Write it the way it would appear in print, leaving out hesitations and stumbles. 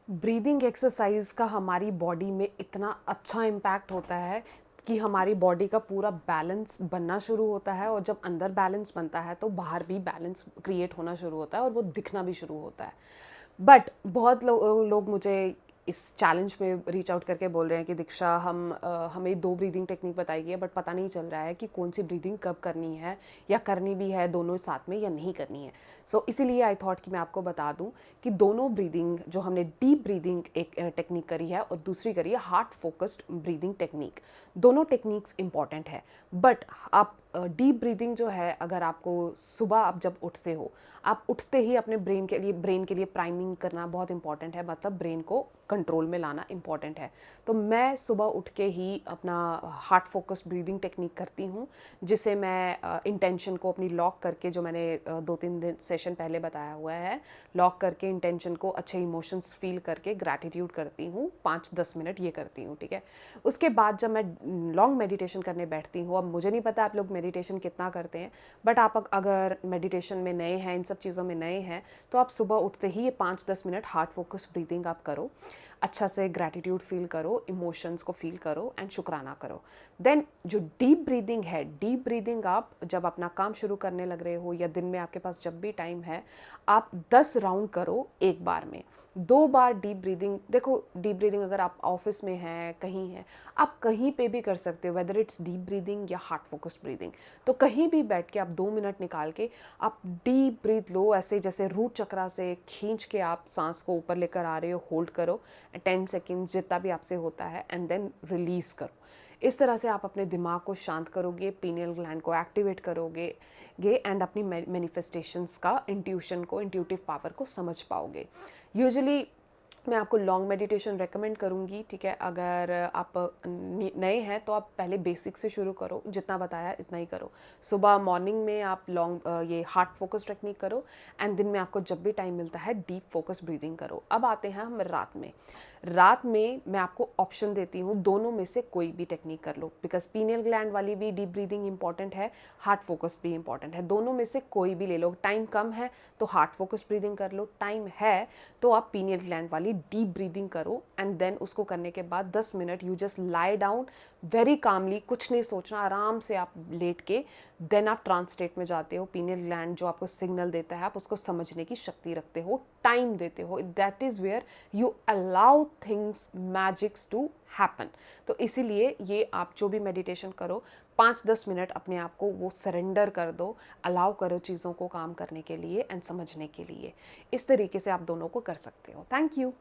Breathing exercise का हमारी body में इतना अच्छा इम्पैक्ट होता है कि हमारी बॉडी का पूरा बैलेंस बनना शुरू होता है, और जब अंदर बैलेंस बनता है तो बाहर भी बैलेंस क्रिएट होना शुरू होता है और वो दिखना भी शुरू होता है। बट बहुत लोग मुझे इस चैलेंज में रीच आउट करके बोल रहे हैं कि दीक्षा, हमें 2 ब्रीदिंग टेक्निक बताई गई है बट पता नहीं चल रहा है कि कौन सी ब्रीदिंग कब करनी है, या करनी भी है दोनों साथ में या नहीं करनी है। सो इसीलिए आई थॉट कि मैं आपको बता दूं कि दोनों ब्रीदिंग, जो हमने डीप ब्रीदिंग एक टेक्निक करी है और दूसरी करी है हार्ट फोकस्ड ब्रीदिंग टेक्निक, दोनों टेक्निक्स इंपॉर्टेंट है। बट आप डीप ब्रीदिंग जो है, अगर आपको सुबह आप जब उठते हो, आप उठते ही अपने ब्रेन के लिए प्राइमिंग करना बहुत इंपॉर्टेंट है, मतलब ब्रेन को कंट्रोल में लाना इंपॉर्टेंट है। तो मैं सुबह उठ के ही अपना हार्ट फोकस्ड ब्रीदिंग टेक्निक करती हूँ, जिसे मैं इंटेंशन को अपनी लॉक करके, जो मैंने 2-3 दिन सेशन पहले बताया हुआ है, लॉक करके इंटेंशन को, अच्छे इमोशंस फील करके ग्रैटिट्यूड करती हूँ, 5-10 मिनट ये करती हूँ, ठीक है। उसके बाद जब मैं लॉन्ग मेडिटेशन करने बैठती हूँ, अब मुझे नहीं पता आप लोग मेडिटेशन कितना करते हैं, बट आप अगर मेडिटेशन में नए हैं, इन सब चीज़ों में नए हैं, तो आप सुबह उठते ही ये 5-10 मिनट हार्ट फोकस ब्रीदिंग आप करो, अच्छा से ग्रैटिट्यूड फील करो, इमोशंस को फील करो एंड शुक्राना करो। देन जो डीप ब्रीदिंग है, डीप ब्रीदिंग आप जब अपना काम शुरू करने लग रहे हो या दिन में आपके पास जब भी टाइम है, आप 10 राउंड करो एक बार में। 2 बार डीप ब्रीदिंग, देखो डीप ब्रीदिंग अगर आप ऑफिस में हैं, कहीं हैं, आप कहीं पे भी कर सकते हो, वेदर इट्स डीप ब्रीदिंग या हार्ट फोकस्ड ब्रीदिंग। तो कहीं भी बैठ के आप 2 मिनट निकाल के आप डीप ब्रीथ लो, ऐसे जैसे रूट चक्रा से खींच के आप सांस को ऊपर लेकर आ रहे हो, होल्ड करो 10 सेकेंड जितना भी आपसे होता है, एंड देन रिलीज़ करो। इस तरह से आप अपने दिमाग को शांत करोगे, पीनियल ग्लैंड को एक्टिवेट करोगे एंड अपनी मैनिफेस्टेशंस का, इंट्यूटिव पावर को समझ पाओगे। यूजुअली मैं आपको लॉन्ग मेडिटेशन रेकमेंड करूँगी, ठीक है। अगर आप नए हैं तो आप पहले बेसिक से शुरू करो, जितना बताया इतना ही करो। सुबह मॉर्निंग में आप ये हार्ट फोकस टेक्निक करो, एंड दिन में आपको जब भी टाइम मिलता है डीप फोकस ब्रीदिंग करो। अब आते हैं हम रात में। रात में मैं आपको ऑप्शन देती हूँ, दोनों में से कोई भी टेक्निक कर लो, बिकॉज पीनियल ग्लैंड वाली भी डीप ब्रीदिंग इंपॉर्टेंट है, हार्ट फोकस भी इंपॉर्टेंट है। दोनों में से कोई भी ले लो। टाइम कम है तो हार्ट फोकस ब्रीदिंग कर लो, टाइम है तो आप पीनियल ग्लैंड वाली डीप ब्रीदिंग करो, एंड देन उसको करने के बाद 10 minute you just lie down very calmly, कुछ नहीं सोचना, आराम से आप लेट के देन आप ट्रांस स्टेट में जाते हो। पीनियल ग्लैंड जो आपको सिग्नल देता है, आप उसको समझने की शक्ति रखते हो, टाइम देते हो। That is where you allow things, magics to happen. तो इसीलिए ये आप जो भी मेडिटेशन करो, 5-10 मिनट अपने आप को वो सरेंडर कर दो, अलाउ करो चीज़ों को काम करने के लिए एंड समझने के लिए। इस तरीके से आप दोनों को कर सकते हो। Thank you.